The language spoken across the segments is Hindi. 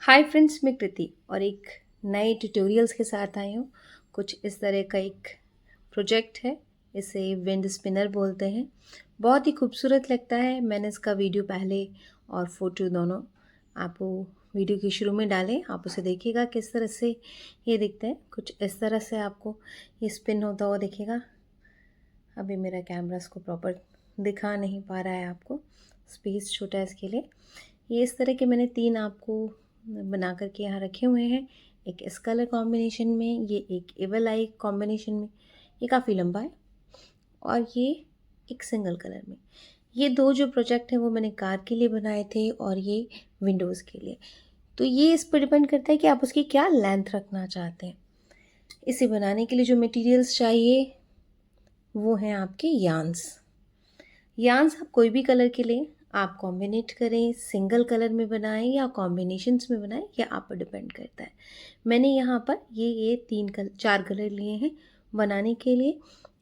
हाय फ्रेंड्स, मैं कृति और एक नए ट्यूटोरियल्स के साथ आई हूँ। कुछ इस तरह का एक प्रोजेक्ट है। इसे विंड स्पिनर बोलते हैं। बहुत ही खूबसूरत लगता है। मैंने इसका वीडियो पहले और फोटो दोनों आपको वीडियो के शुरू में डालें। आप उसे देखिएगा किस तरह से ये दिखते हैं। कुछ इस तरह से आपको ये स्पिन होता हुआ दिखेगा। अभी मेरा कैमरा इसको प्रॉपर दिखा नहीं पा रहा है, आपको स्पेस छोटा है इसके लिए। ये इस तरह के मैंने 3 आपको बना कर के यहाँ रखे हुए हैं। एक इस कलर कॉम्बिनेशन में, ये एक एवल आई कॉम्बिनेशन में, ये काफ़ी लंबा है, और ये एक सिंगल कलर में। ये 2 जो प्रोजेक्ट हैं वो मैंने कार के लिए बनाए थे और ये विंडोज़ के लिए। तो ये इस पर डिपेंड करता है कि आप उसकी क्या लेंथ रखना चाहते हैं। इसे बनाने के लिए जो मटेरियल्स चाहिए वो हैं आपके यार्न्स। यार्न्स आप कोई भी कलर के लें, आप कॉम्बिनेट करें, सिंगल कलर में बनाएं या कॉम्बिनेशंस में बनाएं, यह आप पर डिपेंड करता है। मैंने यहाँ पर ये 4 कलर लिए हैं बनाने के लिए,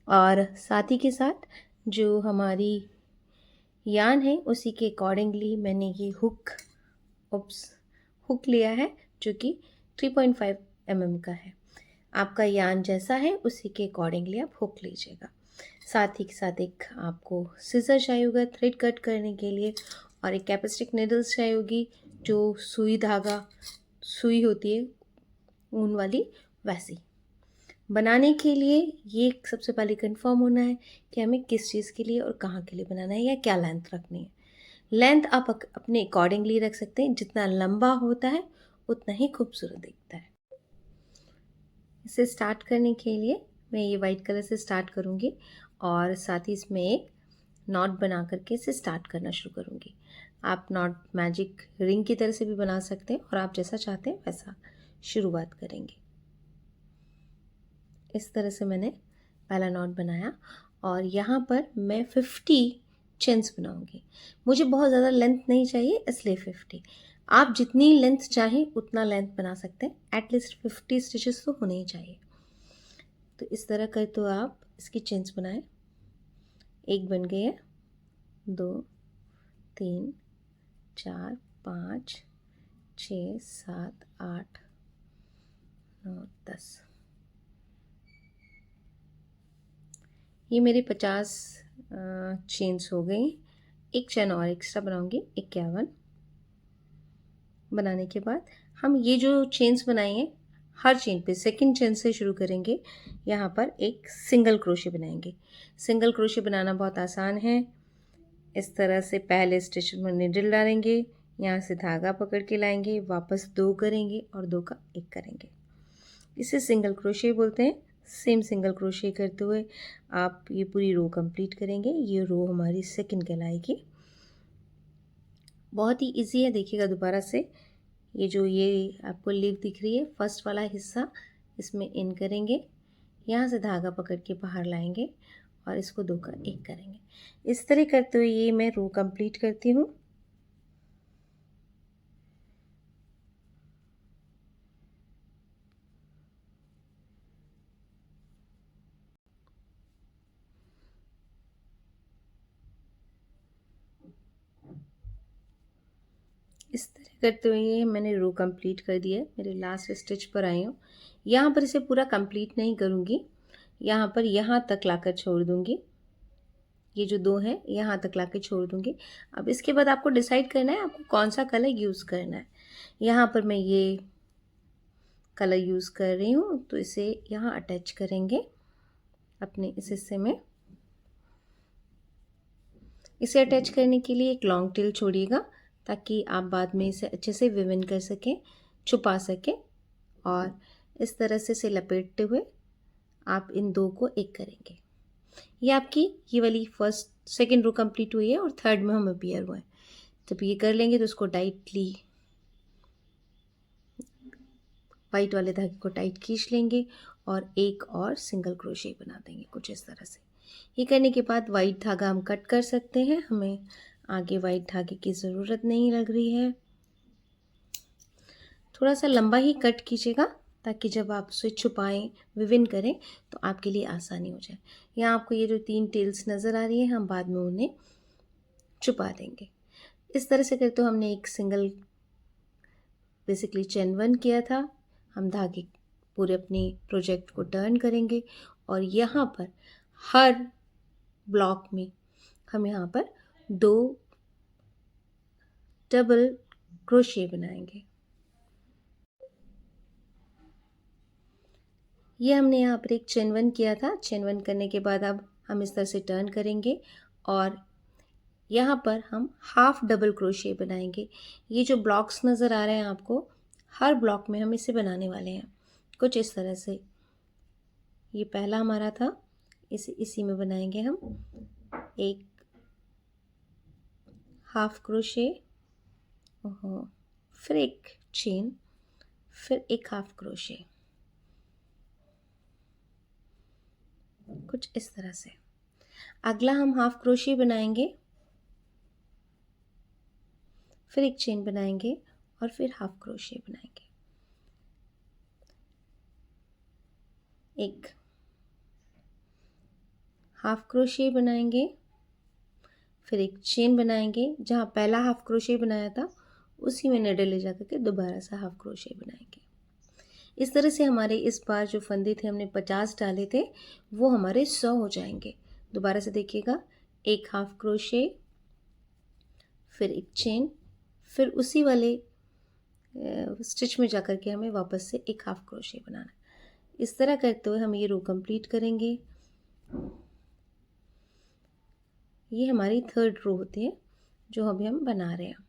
और साथ ही के साथ जो हमारी यार्न है उसी के अकॉर्डिंगली मैंने ये हुक लिया है, जो कि 3.5 mm का है। आपका यार्न जैसा है उसी के अकॉर्डिंगली आप हुक लीजिएगा। साथ ही के साथ एक आपको सीजर चाहिए होगा थ्रेड कट करने के लिए, और एक कैपेसिटिक नीडल्स चाहिए होगी, जो सुई होती है ऊन वाली, वैसी। बनाने के लिए ये सबसे पहले कंफर्म होना है कि हमें किस चीज़ के लिए और कहाँ के लिए बनाना है या क्या लेंथ रखनी है। लेंथ आप अपने अकॉर्डिंगली रख सकते हैं। जितना लंबा होता है उतना ही खूबसूरत दिखता है। इसे स्टार्ट करने के लिए मैं ये वाइट कलर से स्टार्ट करूँगी, और साथ ही इसमें एक नॉट बना करके इसे स्टार्ट करना शुरू करूँगी। आप नॉट मैजिक रिंग की तरह से भी बना सकते हैं, और आप जैसा चाहते हैं वैसा शुरुआत करेंगे। इस तरह से मैंने पहला नॉट बनाया, और यहाँ पर मैं 50 चेन्स बनाऊँगी। मुझे बहुत ज़्यादा लेंथ नहीं चाहिए, इसलिए 50। आप जितनी लेंथ चाहें उतना लेंथ बना सकते हैं। एटलीस्ट 50 स्टिचेस तो होने ही चाहिए। तो इस तरह कर तो आप इसकी चेन्स बनाएं। एक बन गई है, 2, 3, 4, 5, 6, 7, 8, 9, 10। ये मेरे 50 चेन्स हो गई। एक चेन और एक्स्ट्रा बनाऊंगी, 51। बनाने के बाद हम ये जो चेन्स बनाई हैं, हर चेन पे सेकंड चेन से शुरू करेंगे। यहाँ पर एक सिंगल क्रोशे बनाएंगे। सिंगल क्रोशे बनाना बहुत आसान है। इस तरह से पहले स्टिच में निडल डालेंगे, यहाँ से धागा पकड़ के लाएंगे, वापस 2 करेंगे और 2 का 1 करेंगे। इसे सिंगल क्रोशे बोलते हैं। सेम सिंगल क्रोशे करते हुए आप ये पूरी रो कंप्लीट करेंगे। ये रो हमारी सेकंड कहलाएगी। बहुत ही इजी है, देखिएगा दोबारा से। ये आपको लीव दिख रही है, फर्स्ट वाला हिस्सा, इसमें इन करेंगे, यहाँ से धागा पकड़ के बाहर लाएंगे और इसको 2 का 1 करेंगे। इस तरह करते हुए ये मैं रो कंप्लीट करती हूँ। इस तरह करते हुए ये मैंने रो कंप्लीट कर दिया है। मेरे लास्ट स्टिच पर आई हूँ। यहाँ पर इसे पूरा कंप्लीट नहीं करूँगी, यहाँ पर यहाँ तक लाकर छोड़ दूँगी। ये जो 2 हैं यहाँ तक लाकर छोड़ दूँगी। अब इसके बाद आपको डिसाइड करना है आपको कौन सा कलर यूज़ करना है। यहाँ पर मैं ये कलर यूज़ कर रही हूँ, तो इसे यहाँ अटैच करेंगे अपने इस हिस्से में। इसे अटैच करने के लिए एक लॉन्ग टेल छोड़िएगा, ताकि आप बाद में इसे अच्छे से विविन कर सकें, छुपा सकें। और इस तरह से इसे लपेटते हुए आप इन 2 को 1 करेंगे। ये आपकी ये वाली फर्स्ट सेकंड रो कंप्लीट हुई है, और थर्ड में हम अपीयर हुए हैं। जब ये कर लेंगे तो उसको टाइटली वाइट वाले धागे को टाइट खींच लेंगे और एक और सिंगल क्रोशे बना देंगे, कुछ इस तरह से। ये करने के बाद वाइट धागा हम कट कर सकते हैं। हमें आगे वाइट धागे की ज़रूरत नहीं लग रही है। थोड़ा सा लंबा ही कट कीजिएगा, ताकि जब आप उसे छुपाएं, विविन करें, तो आपके लिए आसानी हो जाए। यहाँ आपको ये जो 3 टेल्स नज़र आ रही है, हम बाद में उन्हें छुपा देंगे। इस तरह से करते हुए हमने एक सिंगल बेसिकली चेन 1 किया था। हम धागे पूरे अपनी प्रोजेक्ट को टर्न करेंगे और यहाँ पर हर ब्लॉक में हम यहाँ पर 2 डबल क्रोशे बनाएंगे। ये हमने यहाँ पर एक चेन 1 किया था। चेन 1 करने के बाद अब हम इस तरह से टर्न करेंगे और यहाँ पर हम हाफ डबल क्रोशे बनाएंगे। ये जो ब्लॉक्स नज़र आ रहे हैं आपको, हर ब्लॉक में हम इसे बनाने वाले हैं कुछ इस तरह से। ये पहला हमारा था, इसी में बनाएंगे हम एक हाफ क्रोशे, फिर एक चेन, फिर एक हाफ क्रोशे, कुछ इस तरह से। अगला हम हाफ क्रोशे बनाएंगे, फिर एक चेन बनाएंगे और फिर हाफ क्रोशे बनाएंगे। एक हाफ क्रोशे बनाएंगे, फिर एक चेन बनाएंगे, जहाँ पहला हाफ क्रोशे बनाया था उसी में निडल ले जाकर के दोबारा से हाफ क्रोशे बनाएंगे। इस तरह से हमारे इस बार जो फंदे थे हमने 50 डाले थे, वो हमारे 100 हो जाएंगे। दोबारा से देखिएगा, एक हाफ क्रोशे, फिर एक चेन, फिर उसी वाले स्टिच में जाकर के हमें वापस से एक हाफ क्रोशे बनाना है। इस तरह करते हुए हम ये रो कंप्लीट करेंगे। ये हमारी 3rd रो होती है जो अभी हम बना रहे हैं।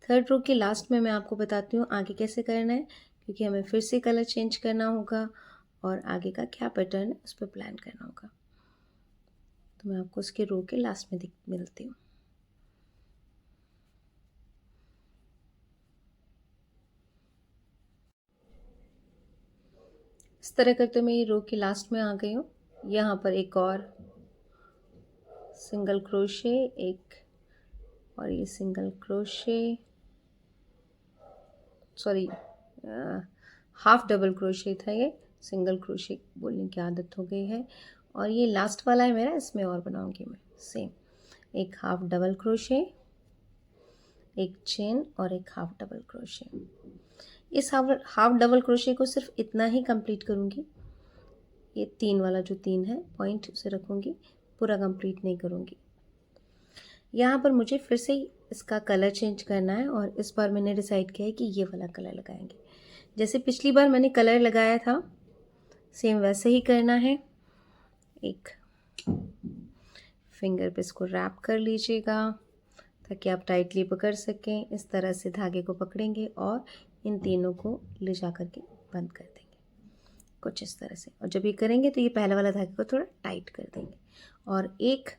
3rd रो के लास्ट में मैं आपको बताती हूँ आगे कैसे करना है, क्योंकि हमें फिर से कलर चेंज करना होगा और आगे का क्या पैटर्न है उस पर प्लान करना होगा। तो मैं आपको उसके रो के लास्ट में मिलती हूँ। इस तरह करते मैं ये रो के लास्ट में आ गई हूँ। यहाँ पर एक और सिंगल क्रोशे, एक और ये single crochet, sorry half double crochet था, ये सिंगल क्रोशे बोलने की आदत हो गई है। और ये लास्ट वाला है मेरा, इसमें और बनाऊंगी मैं सेम। एक हाफ डबल क्रोशे, एक चेन और एक हाफ डबल क्रोशे। इस हाफ डबल क्रोशे को सिर्फ इतना ही कंप्लीट करूँगी। ये 3 वाला जो 3 है पॉइंट उसे रखूँगी, पूरा कंप्लीट नहीं करूँगी। यहाँ पर मुझे फिर से इसका कलर चेंज करना है और इस बार मैंने डिसाइड किया है कि ये वाला कलर लगाएंगे। जैसे पिछली बार मैंने कलर लगाया था, सेम वैसे ही करना है। एक फिंगर पे इसको रैप कर लीजिएगा ताकि आप टाइटली पकड़ सकें। इस तरह से धागे को पकड़ेंगे और इन तीनों को ले जा कर के बंद कर देंगे कुछ इस तरह से। और जब ये करेंगे तो ये पहला वाला धागे को थोड़ा टाइट कर देंगे और एक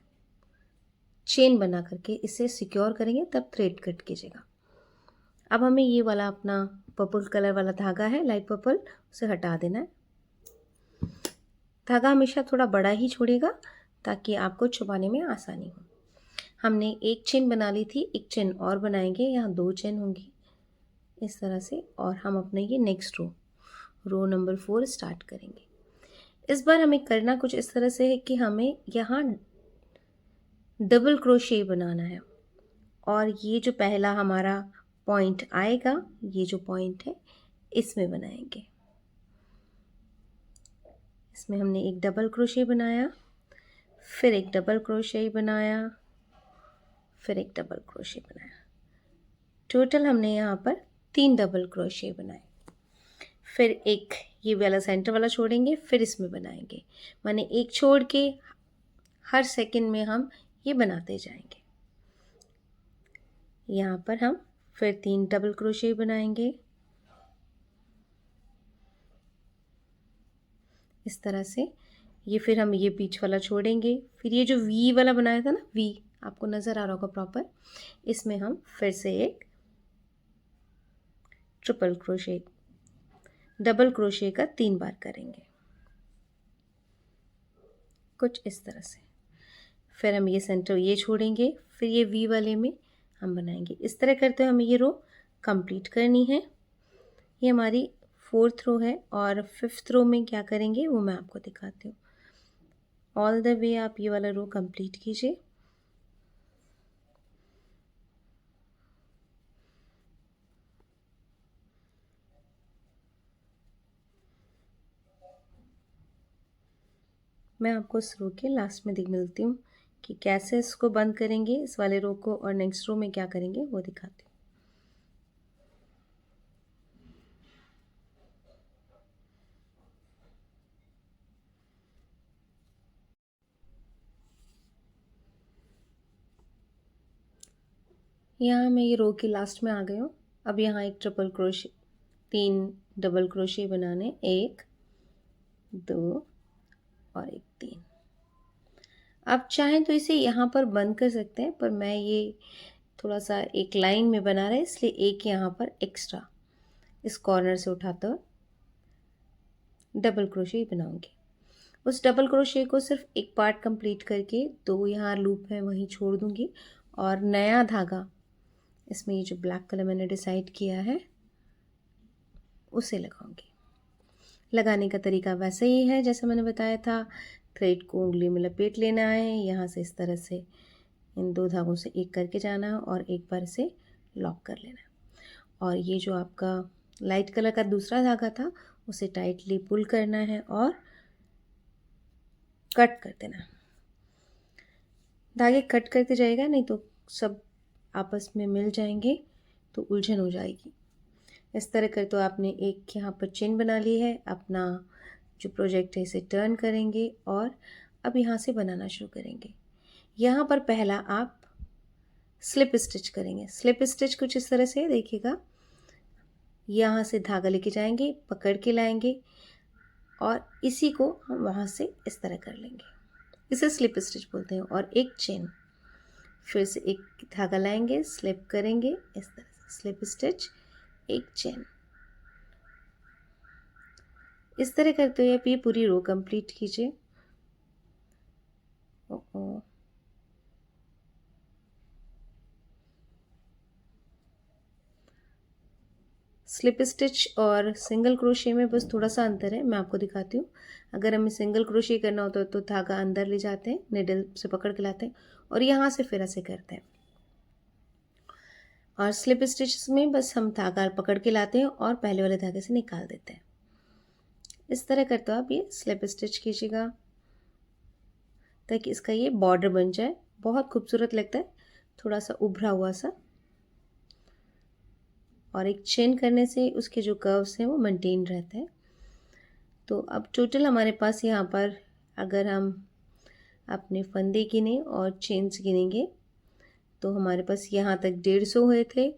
चेन बना करके इसे सिक्योर करेंगे, तब थ्रेड कट कीजिएगा। अब हमें ये वाला अपना पर्पल कलर वाला धागा है, लाइट पर्पल, उसे हटा देना है। धागा हमेशा थोड़ा बड़ा ही छोड़ेगा ताकि आपको छुपाने में आसानी हो। हमने एक चेन बना ली थी, एक चेन और बनाएंगे, यहाँ 2 चेन होंगी इस तरह से। और हम अपने ये नेक्स्ट रो नंबर 4 स्टार्ट करेंगे। इस बार हमें करना कुछ इस तरह से है कि हमें यहाँ डबल क्रोशे बनाना है और ये जो पहला हमारा पॉइंट आएगा, ये जो पॉइंट है इसमें बनाएंगे। इसमें हमने एक डबल क्रोशे बनाया, फिर एक डबल क्रोशे बनाया, फिर एक डबल क्रोशे बनाया। टोटल हमने यहाँ पर 3 डबल क्रोशे बनाए। फिर एक ये वाला सेंटर वाला छोड़ेंगे, फिर इसमें बनाएंगे, माने एक छोड़ के हर सेकंड में हम ये बनाते जाएंगे। यहाँ पर हम फिर 3 डबल क्रोशे बनाएंगे इस तरह से। ये फिर हम ये बीच वाला छोड़ेंगे, फिर ये जो वी वाला बनाया था ना, वी आपको नज़र आ रहा होगा प्रॉपर, इसमें हम फिर से एक ट्रिपल क्रोशे, डबल क्रोशे का 3 बार करेंगे कुछ इस तरह से। फिर हम ये सेंटर ये छोड़ेंगे, फिर ये वी वाले में हम बनाएंगे। इस तरह करते हुए हमें ये रो कंप्लीट करनी है। ये हमारी 4th रो है और 5th रो में क्या करेंगे वो मैं आपको दिखाती हूँ। ऑल द वे आप ये वाला रो कंप्लीट कीजिए। मैं आपको इस रो के लास्ट में दिख मिलती हूँ कि कैसे इसको बंद करेंगे इस वाले रो को, और नेक्स्ट रो में क्या करेंगे वो दिखाती हूँ। यहाँ मैं ये रो के लास्ट में आ गई हूँ। अब यहाँ एक ट्रिपल क्रोशे, 3 डबल क्रोशे बनाने, 1 2 और एक 3। आप चाहें तो इसे यहाँ पर बंद कर सकते हैं, पर मैं ये थोड़ा सा एक लाइन में बना रहा है, इसलिए एक यहाँ पर एक्स्ट्रा इस कॉर्नर से उठाता हुआ डबल क्रोशे बनाऊंगी। उस डबल क्रोशे को सिर्फ एक पार्ट कंप्लीट करके 2 यहाँ लूप है वहीं छोड़ दूंगी, और नया धागा इसमें ये जो ब्लैक कलर मैंने डिसाइड किया है उसे लगाऊंगी। लगाने का तरीका वैसे ही है जैसे मैंने बताया था। थ्रेड को उंगली में लपेट लेना है, यहाँ से इस तरह से इन 2 धागों से एक करके जाना है और एक बार इसे लॉक कर लेना है। और ये जो आपका लाइट कलर का दूसरा धागा था उसे टाइटली पुल करना है और कट कर देना। धागे कट करते जाएगा, नहीं तो सब आपस में मिल जाएंगे तो उलझन हो जाएगी। इस तरह कर तो आपने एक यहाँ पर चेन बना ली है। अपना जो प्रोजेक्ट है इसे टर्न करेंगे और अब यहाँ से बनाना शुरू करेंगे। यहाँ पर पहला आप स्लिप स्टिच करेंगे। स्लिप स्टिच कुछ इस तरह से देखिएगा, यहाँ से धागा लेके जाएंगे, पकड़ के लाएंगे और इसी को हम वहाँ से इस तरह कर लेंगे। इसे स्लिप स्टिच बोलते हैं। और एक चेन, फिर से एक धागा लाएंगे, स्लिप करेंगे इस तरह से, स्लिप स्टिच, एक चेन। इस तरह करते हुए आप ये पूरी रो कंप्लीट कीजिए। स्लिप स्टिच और सिंगल क्रोशे में बस थोड़ा सा अंतर है, मैं आपको दिखाती हूँ। अगर हमें सिंगल क्रोशे करना होता है तो धागा अंदर ले जाते हैं, निडल से पकड़ के लाते हैं और यहाँ से फिर ऐसे करते हैं। और स्लिप स्टिच में बस हम धागा पकड़ के लाते हैं और पहले वाले धागे से निकाल देते हैं। इस तरह करते हो आप ये स्लिप स्टिच कीजिएगा ताकि इसका ये बॉर्डर बन जाए। बहुत खूबसूरत लगता है, थोड़ा सा उभरा हुआ सा। और एक चेन करने से उसके जो कर्व्स हैं वो मेंटेन रहते हैं। तो अब टोटल हमारे पास यहाँ पर अगर हम अपने फंदे गिने और चेन्स गिनेंगे तो हमारे पास यहाँ तक 150 हुए थे।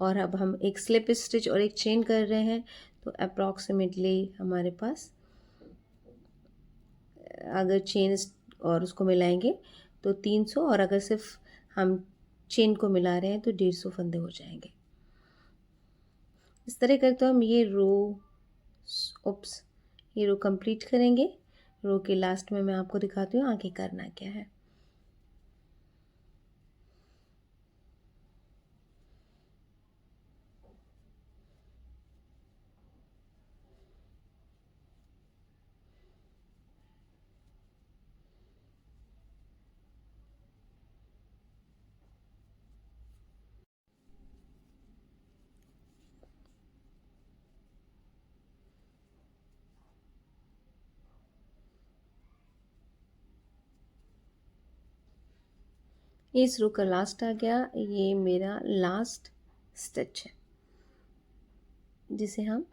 और अब हम एक स्लिप स्टिच और एक चेन कर रहे हैं तो अप्रॉक्सीमेटली हमारे पास, अगर चेन और उसको मिलाएंगे तो 300, और अगर सिर्फ हम चेन को मिला रहे हैं तो 150 फंदे हो जाएंगे। इस तरह करते हम ये रो ये रो कंप्लीट करेंगे। रो के लास्ट में मैं आपको दिखाती हूँ आगे करना क्या है। ये इस रो का लास्ट आ गया। ये मेरा लास्ट स्टिच है जिसे हम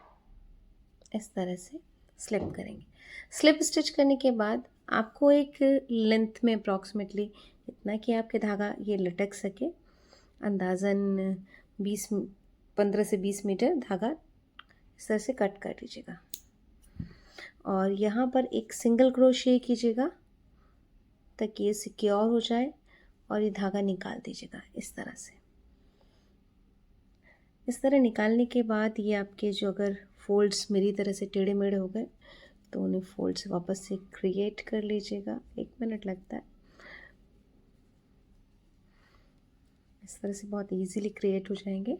इस तरह से स्लिप करेंगे। स्लिप स्टिच करने के बाद आपको एक लेंथ में अप्रॉक्सीमेटली इतना कि आपके धागा ये लटक सके, अंदाज़न 15 से 20 मीटर धागा इस तरह से कट कर दीजिएगा। और यहाँ पर एक सिंगल क्रोशे कीजिएगा ताकि ये सिक्योर हो जाए और ये धागा निकाल दीजिएगा इस तरह से। इस तरह निकालने के बाद ये आपके जो अगर फोल्ड्स मेरी तरह से टेढ़े मेढ़े हो गए तो उन्हें फोल्ड्स वापस से क्रिएट कर लीजिएगा। 1 मिनट लगता है। इस तरह से बहुत इजीली क्रिएट हो जाएंगे।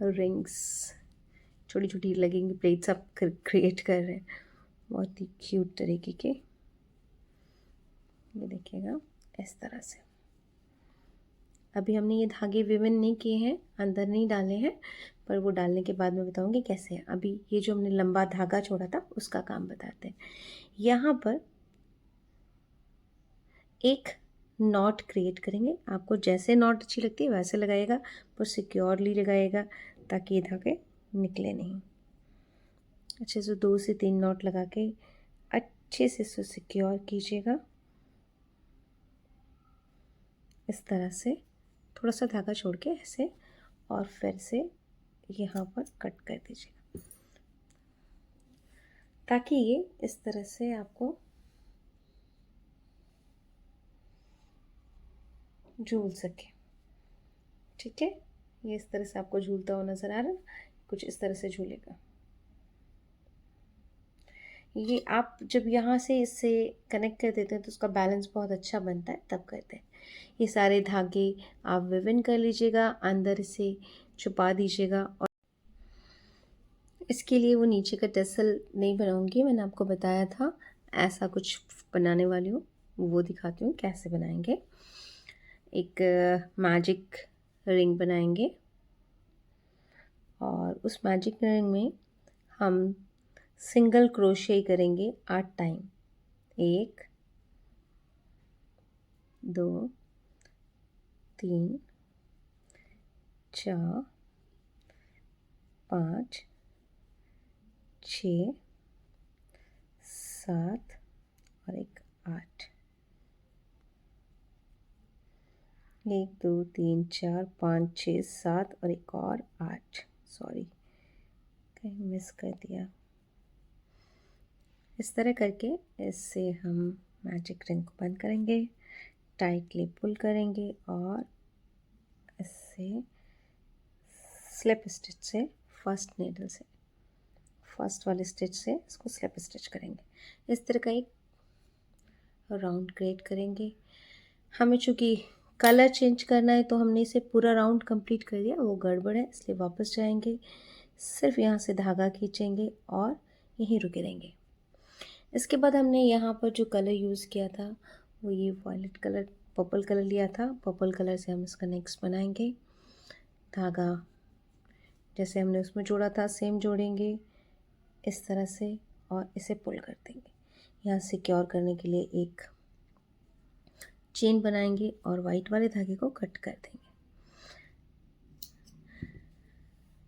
रिंग्स छोटी छोटी लगेंगी, प्लेट्स आप क्रिएट कर रहे हैं, बहुत ही क्यूट तरीके के। ये देखिएगा इस तरह से। अभी हमने ये धागे विविन नहीं किए हैं, अंदर नहीं डाले हैं, पर वो डालने के बाद मैं बताऊंगी कैसे है। अभी ये जो हमने लंबा धागा छोड़ा था उसका काम बताते हैं। यहाँ पर एक नॉट क्रिएट करेंगे। आपको जैसे नॉट अच्छी लगती है वैसे लगाइएगा, पर सिक्योरली लगाइएगा ताकि ये धागे निकले नहीं। अच्छे से 2 से 3 नॉट लगा के अच्छे से इसे सिक्योर कीजिएगा। इस तरह से थोड़ा सा धागा छोड़ के ऐसे, और फिर से यहाँ पर कट कर दीजिएगा ताकि ये इस तरह से आपको झूल सके। ठीक है, ये इस तरह से आपको झूलता हुआ नज़र आ रहा है, कुछ इस तरह से झूलेगा। ये आप जब यहाँ से इससे कनेक्ट कर देते हैं तो उसका बैलेंस बहुत अच्छा बनता है, तब करते हैं। ये सारे धागे आप विभिन्न कर लीजिएगा, अंदर से छुपा दीजिएगा। और इसके लिए वो नीचे का टेसल नहीं बनाऊंगी, मैंने आपको बताया था ऐसा कुछ बनाने वाली हूँ, वो दिखाती हूँ कैसे बनाएंगे। एक मैजिक रिंग बनाएंगे और उस मैजिक रिंग में हम सिंगल क्रोशे करेंगे 8 टाइम। 1 2 3 4 5 6 7 और एक 8। 1 2 3 4 5 6 7 और एक और 8। सॉरी, कहीं मिस कर दिया। इस तरह करके इससे हम मैजिक रिंग को बंद करेंगे, टाइटली पुल करेंगे और इससे स्लिप स्टिच से फर्स्ट नीडल से, फर्स्ट वाले स्टिच से इसको स्लिप स्टिच करेंगे। इस तरह का एक राउंड क्रिएट करेंगे। हमें चूँकि कलर चेंज करना है तो हमने इसे पूरा राउंड कंप्लीट कर दिया, वो गड़बड़ है, इसलिए वापस जाएंगे, सिर्फ यहाँ से धागा खींचेंगे और यहीं रुके रहेंगे। इसके बाद हमने यहाँ पर जो कलर यूज़ किया था वो ये वायलेट कलर, पर्पल कलर लिया था। पर्पल कलर से हम इसका नेक्स्ट बनाएंगे। धागा जैसे हमने उसमें जोड़ा था सेम जोड़ेंगे इस तरह से और इसे पुल कर देंगे। यहाँ सिक्योर करने के लिए एक चेन बनाएंगे और वाइट वाले धागे को कट कर देंगे।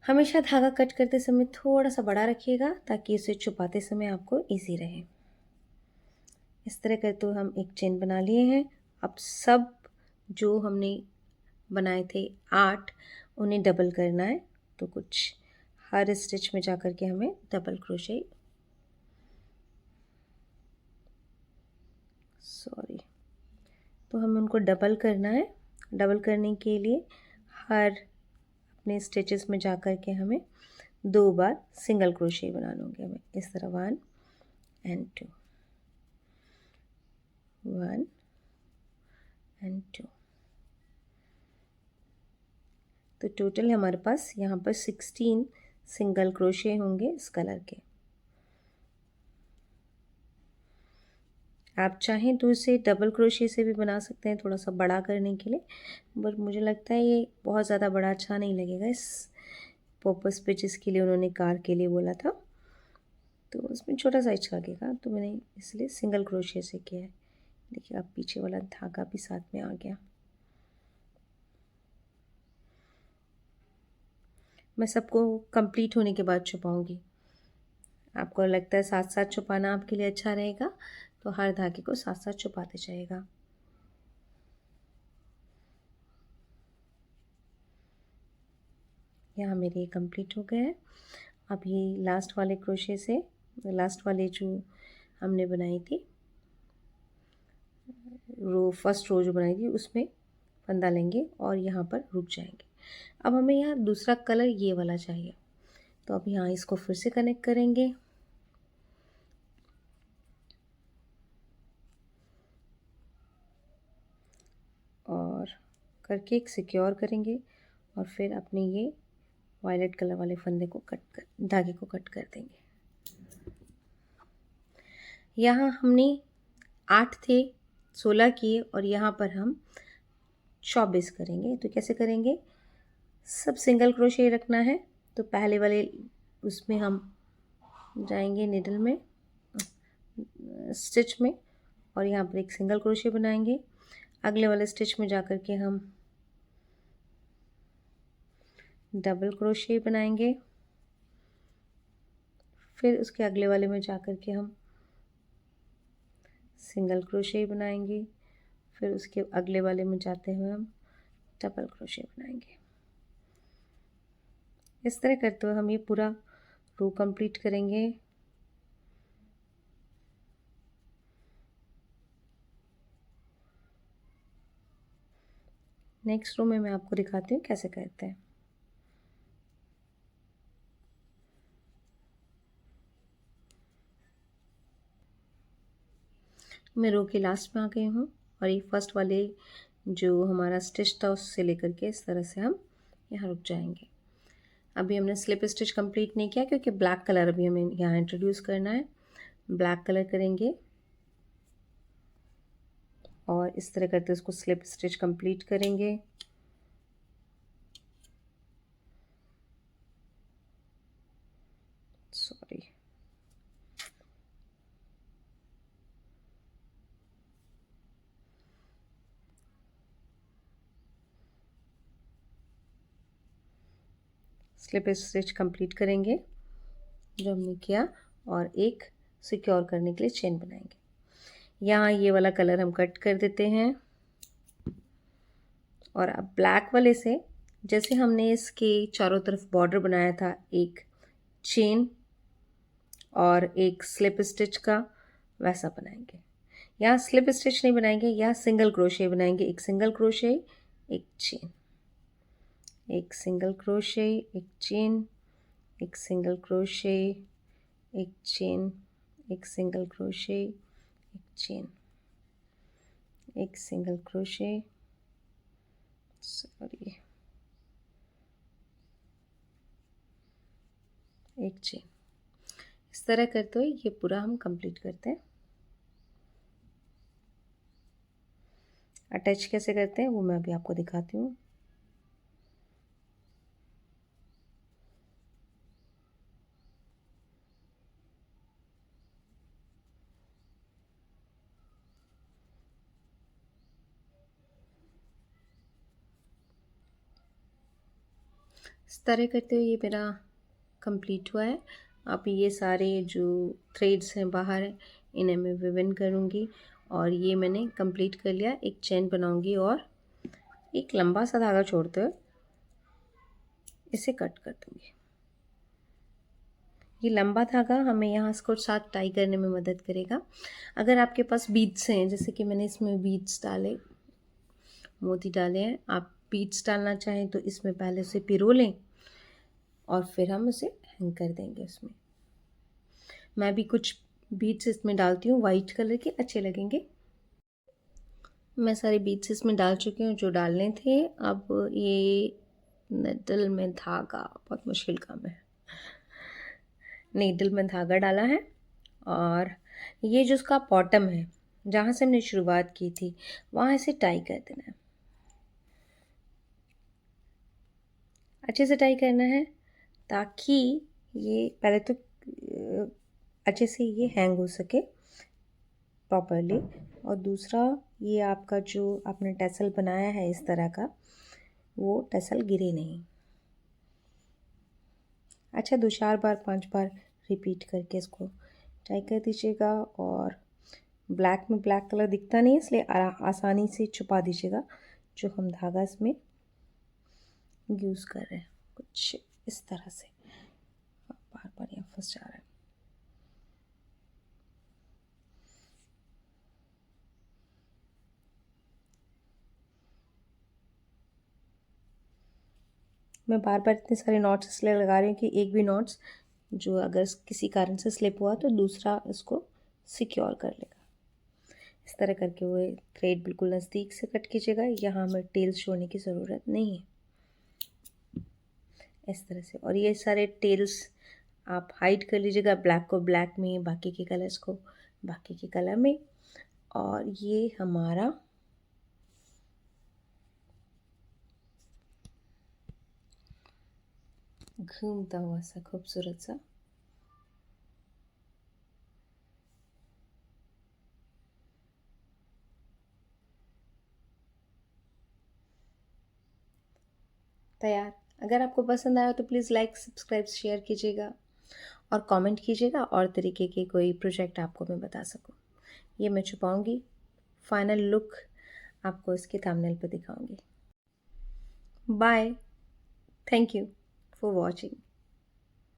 हमेशा धागा कट करते समय थोड़ा सा बड़ा रखिएगा ताकि इसे छुपाते समय आपको इजी रहे। इस तरह करते हुए हम एक चेन बना लिए हैं। अब सब जो हमने बनाए थे 8, उन्हें डबल करना है, तो कुछ हर स्टिच में जा कर के हमें डबल क्रोशे, तो हमें उनको डबल करना है। डबल करने के लिए हर अपने स्टिचेस में जा कर के हमें 2 बार सिंगल क्रोशे बनाने होंगे। हमें इस तरह 1 and 2, 1 and 2। तो टोटल हमारे पास यहाँ पर 16 सिंगल क्रोशे होंगे इस कलर के। आप चाहें तो इसे डबल क्रोशे से भी बना सकते हैं थोड़ा सा बड़ा करने के लिए, बट मुझे लगता है ये बहुत ज़्यादा बड़ा अच्छा नहीं लगेगा इस पर्पस पे जिसके लिए उन्होंने कार के लिए बोला था, तो उसमें छोटा साइज लगेगा, तो मैंने इसलिए सिंगल क्रोशे से किया है। देखिए अब पीछे वाला धागा भी साथ में आ गया। मैं सबको कंप्लीट होने के बाद छुपाऊंगी। आपको लगता है साथ साथ छुपाना आपके लिए अच्छा रहेगा तो हर धागे को साथ साथ छुपाते जाइएगा। यहाँ मेरे कंप्लीट हो गए हैं। अब ये लास्ट वाले क्रोशे से, लास्ट वाले जो हमने बनाई थी रो, फर्स्ट रो जो बनाई थी उसमें फंदा लेंगे और यहाँ पर रुक जाएंगे। अब हमें यहाँ दूसरा कलर ये वाला चाहिए, तो अब यहाँ इसको फिर से कनेक्ट करेंगे और करके एक सिक्योर करेंगे और फिर अपने ये वायलेट कलर वाले फंदे को कट कर, धागे को कट कर देंगे। यहाँ हमने 8 थे, 16 किए और यहाँ पर हम 24 करेंगे। तो कैसे करेंगे, सब सिंगल क्रोशे रखना है, तो पहले वाले उसमें हम जाएंगे निडल में, स्टिच में, और यहाँ पर एक सिंगल क्रोशे बनाएंगे। अगले वाले स्टिच में जा कर के हम डबल क्रोशे बनाएंगे। फिर उसके अगले वाले में जा कर के हम सिंगल क्रोशे बनाएंगे। फिर उसके अगले वाले में जाते हुए हम डबल क्रोशे बनाएंगे। इस तरह करते हुए हम ये पूरा रो कंप्लीट करेंगे। नेक्स्ट रो में मैं आपको दिखाती हूँ कैसे करते हैं। मैं रो के लास्ट में आ गई हूँ और ये फर्स्ट वाले जो हमारा स्टिच था उससे लेकर के इस तरह से हम यहाँ रुक जाएंगे। अभी हमने स्लिप स्टिच कंप्लीट नहीं किया क्योंकि ब्लैक कलर अभी हमें यहाँ इंट्रोड्यूस करना है। ब्लैक कलर करेंगे और इस तरह करते उसको स्लिप स्टिच कंप्लीट करेंगे। सॉरी, स्लिप स्टिच कंप्लीट करेंगे जो हमने किया और एक सिक्योर करने के लिए चेन बनाएंगे। यहाँ ये वाला कलर हम कट कर देते हैं और अब ब्लैक वाले से जैसे हमने इसके चारों तरफ बॉर्डर बनाया था, एक चेन और एक स्लिप स्टिच का, वैसा बनाएंगे। यहाँ स्लिप स्टिच नहीं बनाएंगे, यहाँ सिंगल क्रोशे बनाएंगे। एक सिंगल क्रोशे, एक चेन, एक सिंगल क्रोशे, एक चेन, एक सिंगल क्रोशे, एक चेन, एक सिंगल क्रोशे, एक चेन, एक सिंगल क्रोशे, सॉरी, एक चेन। इस तरह करते हुए ये पूरा हम कंप्लीट करते हैं। अटैच कैसे करते हैं वो मैं अभी आपको दिखाती हूँ। इस तरह करते हुए ये मेरा कंप्लीट हुआ है। अब ये सारे जो थ्रेड्स हैं बाहर हैं इन्हें मैं विवन करूँगी और ये मैंने कंप्लीट कर लिया। एक चेन बनाऊँगी और एक लंबा सा धागा छोड़ते हुए इसे कट कर दूँगी। ये लंबा धागा हमें यहाँ इसको साथ टाई करने में मदद करेगा। अगर आपके पास बीड्स हैं, जैसे कि मैंने इसमें बीड्स डाले, मोती डाले हैं, आप बीड्स डालना चाहें तो इसमें पहले से पिरो लें और फिर हम उसे हैंग कर देंगे। उसमें मैं भी कुछ बीड्स इसमें डालती हूँ, वाइट कलर के अच्छे लगेंगे। मैं सारे बीड्स इसमें डाल चुकी हूँ जो डालने थे। अब ये नीडल में धागा, बहुत मुश्किल काम है। नीडल में धागा डाला है और ये जो उसका बॉटम है जहाँ से हमने शुरुआत की थी वहाँ इसे टाई कर देना है। अच्छे से टाई करना है ताकि ये पहले तो अच्छे से ये हैंग हो सके प्रॉपरली, और दूसरा ये आपका जो आपने टैसल बनाया है इस तरह का, वो टैसल गिरे नहीं। अच्छा 2-4 बार 5 बार रिपीट करके इसको टाई कर दीजिएगा। और ब्लैक में ब्लैक कलर दिखता नहीं है इसलिए आसानी से छुपा दीजिएगा जो हम धागा इसमें यूज़ कर रहे हैं। कुछ इस तरह से बार बार यहाँ फंस जा रहा है। मैं बार बार इतने सारे नॉट्स इसलिए लगा रही हूँ कि एक भी नॉट्स जो अगर किसी कारण से स्लिप हुआ तो दूसरा इसको सिक्योर कर लेगा। इस तरह करके वो थ्रेड बिल्कुल नज़दीक से कट कीजिएगा। यहाँ हमें टेल्स छोड़ने की ज़रूरत नहीं है। इस तरह से, और ये सारे टेल्स आप हाइड कर लीजिएगा, ब्लैक को ब्लैक में, बाकी के कलर्स को बाकी के कलर में। और ये हमारा घूमता हुआ सा खूबसूरत सा। तैयार। अगर आपको पसंद आया तो प्लीज़ लाइक सब्सक्राइब शेयर कीजिएगा और कमेंट कीजिएगा और तरीके के कोई प्रोजेक्ट आपको मैं बता सकूं। ये मैं छुपाऊंगी, फाइनल लुक आपको इसके थंबनेल पे दिखाऊंगी। Bye, thank you for watching.